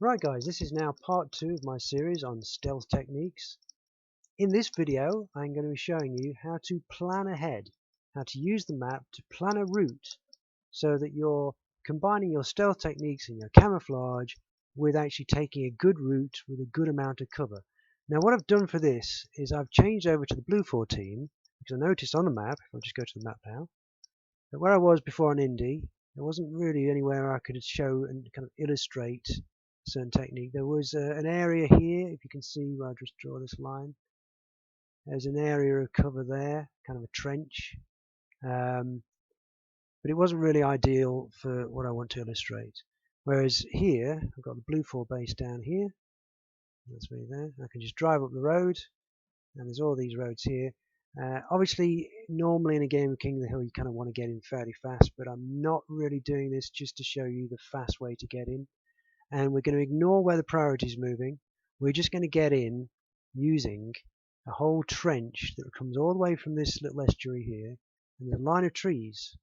Right guys, this is now part 2 of my series on stealth techniques. In this video I'm going to be showing you how to plan ahead, how to use the map to plan a route so that you're combining your stealth techniques and your camouflage with actually taking a good route with a good amount of cover. Now what I've done for this is I've changed over to the Blue 14 because I noticed on the map, if I just go to the map now, that where I was before on Indy, there wasn't really anywhere I could show and kind of illustrate a certain technique. There was an area here, if you can see where I just draw this line. There's an area of cover there, kind of a trench, but it wasn't really ideal for what I want to illustrate. Whereas here, I've got the Blue 4 base down here. That's me there. I can just drive up the road, and there's all these roads here. Obviously, normally in a game of King of the Hill, you kind of want to get in fairly fast, but I'm not really doing this just to show you the fast way to get in. And we're going to ignore where the priority is moving. We're just going to get in using a whole trench that comes all the way from this little estuary here, and there's a line of trees.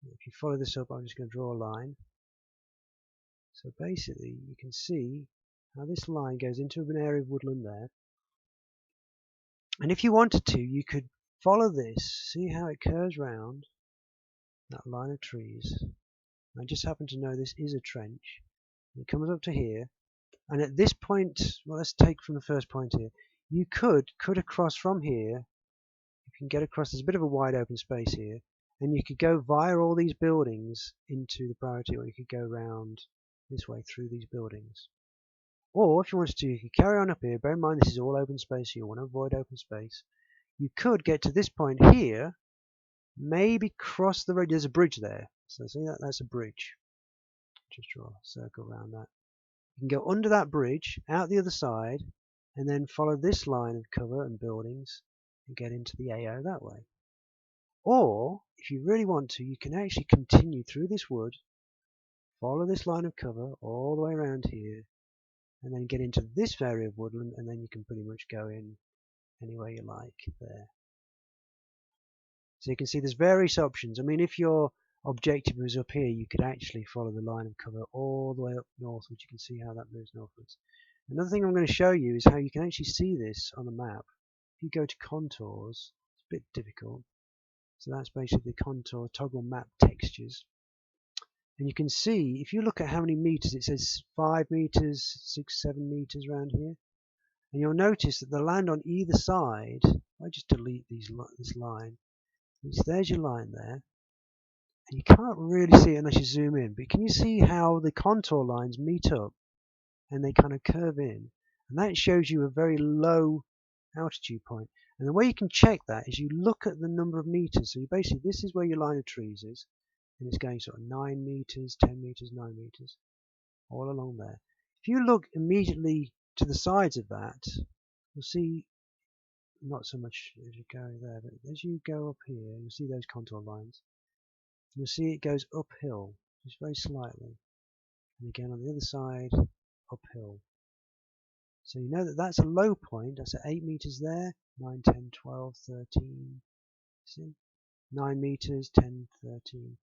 If you follow this up, I'm just going to draw a line. So basically, you can see how this line goes into an area of woodland there. And if you wanted to, you could follow this, see how it curves round that line of trees. I just happen to know this is a trench. It comes up to here, and at this point, well, let's take from the first point here. You could cut across from here. You can get across. There's a bit of a wide open space here, and you could go via all these buildings into the priority, or you could go round this way through these buildings. Or if you wanted to, you could carry on up here. Bear in mind this is all open space, so you want to avoid open space. You could get to this point here, maybe cross the road. There's a bridge there. So see that? That's a bridge. Just draw a circle around that. You can go under that bridge, out the other side, and then follow this line of cover and buildings and get into the AO that way. Or, if you really want to, you can actually continue through this wood, follow this line of cover all the way around here, and then get into this area of woodland, and then you can pretty much go in anywhere you like there. So you can see there's various options. I mean, if your objective was up here, you could actually follow the line of cover all the way up north, which you can see how that moves northwards. Another thing I'm going to show you is how you can actually see this on the map. If you go to contours, it's a bit difficult. So that's basically the contour toggle map textures. And you can see, if you look at how many meters, it says 5 meters, 6, 7 meters around here. And you'll notice that the land on either side, I just delete this line, there's your line there. And you can't really see it unless you zoom in, but can you see how the contour lines meet up and they kind of curve in? And that shows you a very low altitude point. And the way you can check that is you look at the number of meters. So you basically, this is where your line of trees is, and it's going sort of 9 meters, 10 meters, 9 meters, all along there. If you look immediately to the sides of that, you'll see, not so much as you go there, but as you go up here, you'll see those contour lines. You'll see it goes uphill, just very slightly. And again on the other side, uphill. So you know that that's a low point. That's at 8 meters there, 9, 10, 12, 13. See? 9 meters, 10, 13.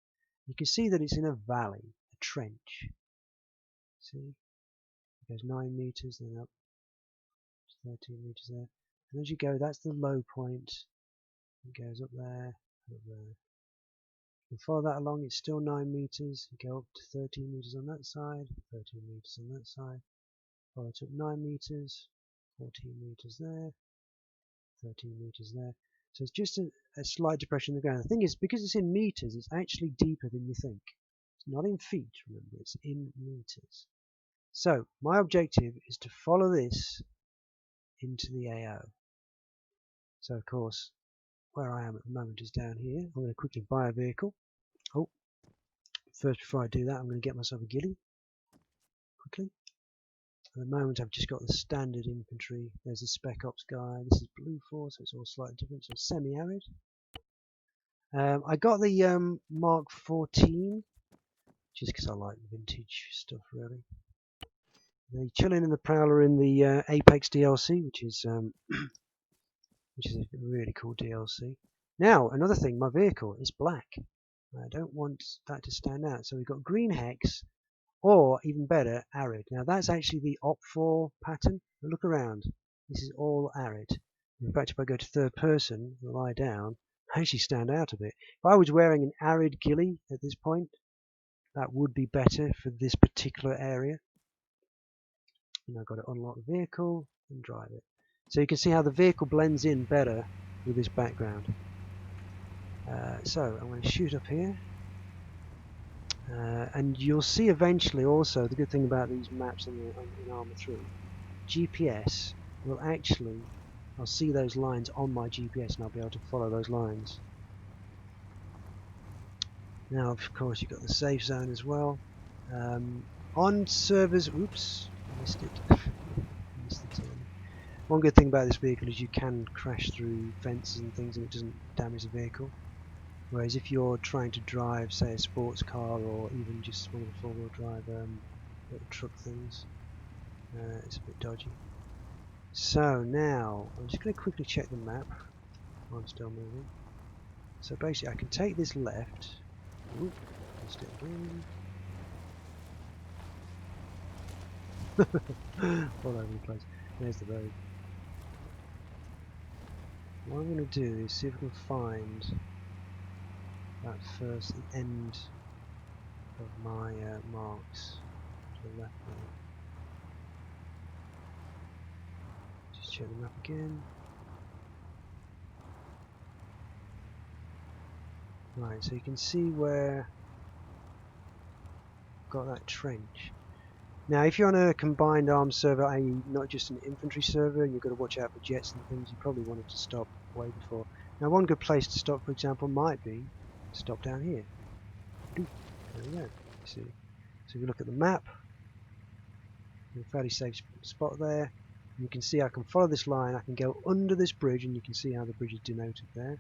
You can see that it's in a valley, a trench. See? It goes 9 meters, then up to 13 meters there. And as you go, that's the low point. It goes up there, up there. You follow that along, it's still 9 meters. You go up to 13 meters on that side, 13 meters on that side. Follow it up 9 meters, 14 meters there, 13 meters there. So it's just a slight depression in the ground. The thing is, because it's in meters, it's actually deeper than you think. It's not in feet, remember, it's in meters. So my objective is to follow this into the AO. So of course, where I am at the moment is down here. I'm going to quickly buy a vehicle. Oh, first before I do that, I'm going to get myself a ghillie quickly. At the moment I've just got the standard infantry. There's a Spec Ops guy. This is Blue 4, so it's all slightly different. So semi-arid. I got the Mark 14 just because I like vintage stuff really. The Chilling and the Prowler in the Apex DLC, which is a really cool DLC. Now another thing, my vehicle is black. I don't want that to stand out. So we've got green hex or even better, arid. Now that's actually the op4 pattern. But look around. This is all arid. In fact, if I go to third person and lie down, I actually stand out a bit. If I was wearing an arid ghillie at this point, that would be better for this particular area. And I've got to unlock the vehicle and drive it. So you can see how the vehicle blends in better with this background. So I'm going to shoot up here. And you'll see eventually also, the good thing about these maps in Arma 3, GPS will actually, I'll see those lines on my GPS and I'll be able to follow those lines. Now of course you've got the safe zone as well. On servers, oops, I missed it. I missed the turn. One good thing about this vehicle is you can crash through fences and things and it doesn't damage the vehicle. Whereas if you're trying to drive, say, a sports car or even just one of the four-wheel drive little truck things, it's a bit dodgy. So now, I'm just going to quickly check the map while I'm still moving. So basically I can take this left, whoop, missed it again, all over the place. There's the road. What I'm going to do is see if I can find that first end of my marks to the left there. Just check the map again. Right, so you can see where I've got that trench. Now if you're on a combined arms server, i.e. not just an infantry server, and you've got to watch out for jets and things, you probably wanted to stop way before. Now one good place to stop, for example, might be to stop down here. There we go, you see. So if you look at the map, a fairly safe spot there. And you can see I can follow this line, I can go under this bridge, and you can see how the bridge is denoted there.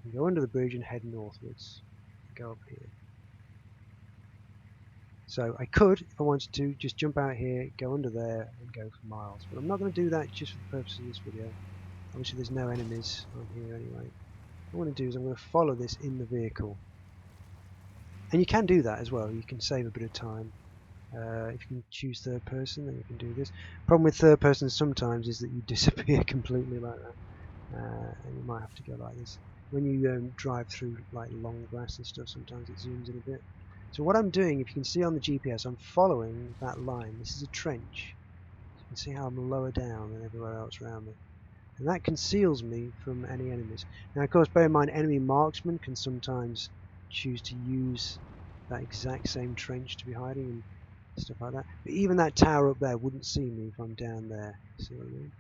And go under the bridge and head northwards. Go up here. So I could, if I wanted to, just jump out here, go under there, and go for miles. But I'm not going to do that just for the purpose of this video. Obviously there's no enemies on here anyway. What I'm going to do is I'm going to follow this in the vehicle. And you can do that as well, you can save a bit of time. If you can choose third person, then you can do this. Problem with third person sometimes is that you disappear completely like that. And you might have to go like this. When you drive through like long grass and stuff, sometimes it zooms in a bit. So what I'm doing, if you can see on the GPS, I'm following that line. This is a trench. You can see how I'm lower down than everywhere else around me. And that conceals me from any enemies. Now of course bear in mind enemy marksmen can sometimes choose to use that exact same trench to be hiding and stuff like that. But even that tower up there wouldn't see me if I'm down there. See what I mean?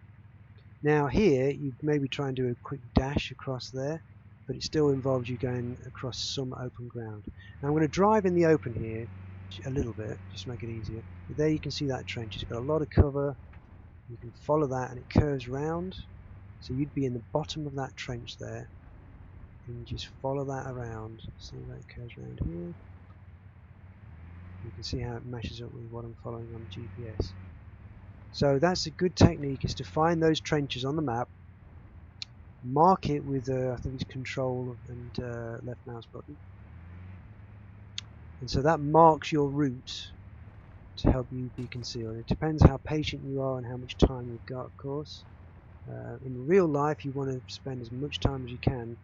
Now here you'd maybe try and do a quick dash across there, but it still involves you going across some open ground. Now I'm going to drive in the open here a little bit, just to make it easier. But there you can see that trench. It's got a lot of cover. You can follow that and it curves round. So you'd be in the bottom of that trench there. And just follow that around. See that it curves around here. You can see how it matches up with what I'm following on the GPS. So that's a good technique, is to find those trenches on the map, mark it with I think it's control and left mouse button, and so that marks your route to help you be concealed. It depends how patient you are and how much time you've got, of course. In real life you want to spend as much time as you can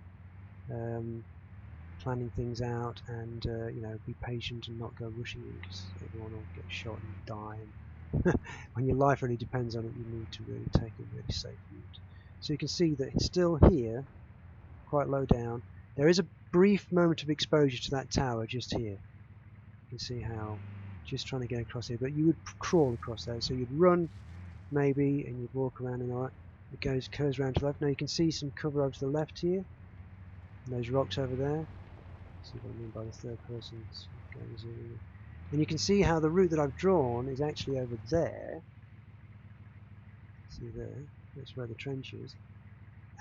planning things out and you know, be patient and not go rushing in, because everyone will get shot and die, and when your life really depends on it you need to really take a really safe route. So you can see that it's still here, quite low down. There is a brief moment of exposure to that tower just here. You can see how, just trying to get across here, but you would crawl across there, so you'd run maybe and you'd walk around and all that. It curves around to the left. Now you can see some cover over to the left here, and those rocks over there. See what I mean by the third person going zooming. And you can see how the route that I've drawn is actually over there. See there, that's where the trench is.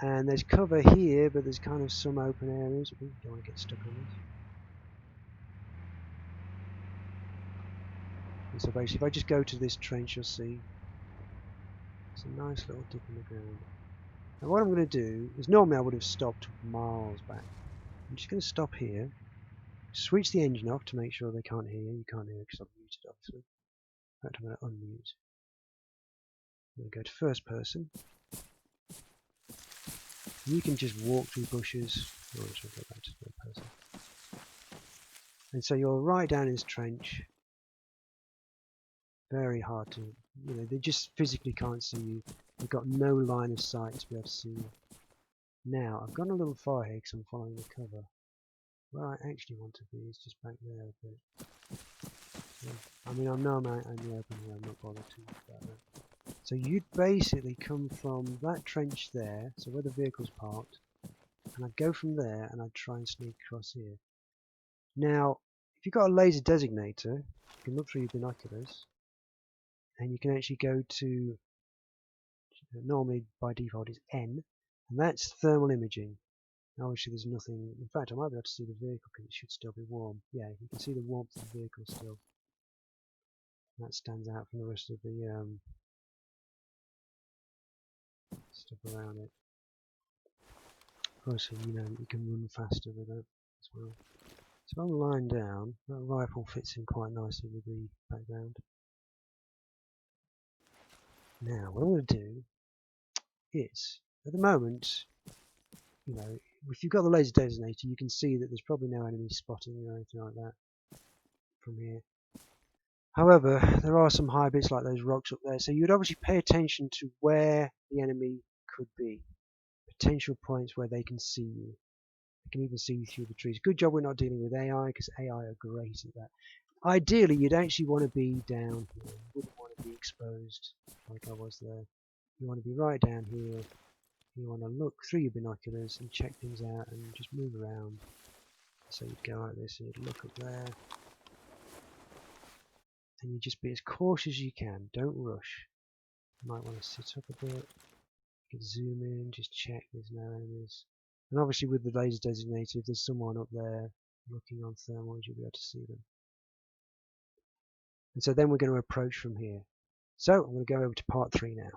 And there's cover here, but there's kind of some open areas. Ooh, don't want to get stuck on this. And so basically if I just go to this trench, you'll see it's a nice little dip in the ground. Now what I'm going to do is, normally I would have stopped miles back. I'm just going to stop here. Switch the engine off to make sure they can't hear you. You can't hear because I've muted, obviously. In fact, I'm going to unmute. I'm going to go to first person. You can just walk through bushes. Oh, I should go back to third person. And so you're right down in this trench. Very hard to, they just physically can't see you. You've got no line of sight to be able to see you. Now, I've gone a little far here because I'm following the cover. Where I actually want to be is just back there a bit. So, I mean, I know I'm out in the open here, I'm not bothered too much about that. So you'd basically come from that trench there, so where the vehicle's parked, and I'd go from there and I'd try and sneak across here. Now, if you've got a laser designator, you can look through your binoculars, and you can actually go to, normally by default is N, and that's thermal imaging. Obviously there's nothing, in fact I might be able to see the vehicle because it should still be warm. Yeah, you can see the warmth of the vehicle still. That stands out from the rest of the stuff around it. Also, you can run faster with that as well. So I'm lying down, that rifle fits in quite nicely with the background. Now, what I'm going to do is, at the moment, if you've got the laser designator, you can see that there's probably no enemy spotting you or anything like that from here. However, there are some high bits like those rocks up there, so you would obviously pay attention to where the enemy could be. Potential points where they can see you. They can even see you through the trees. Good job we're not dealing with AI, because AI are great at that. Ideally, you'd actually want to be down here. You wouldn't want to be exposed like I was there. You want to be right down here. You want to look through your binoculars and check things out and just move around. So you'd go like this and you'd look up there. And you just be as cautious as you can. Don't rush. You might want to sit up a bit. You can zoom in, just check there's no enemies. And obviously with the laser designator, if there's someone up there looking on thermals, you'll be able to see them. And so then we're going to approach from here. So I'm going to go over to part 3 now.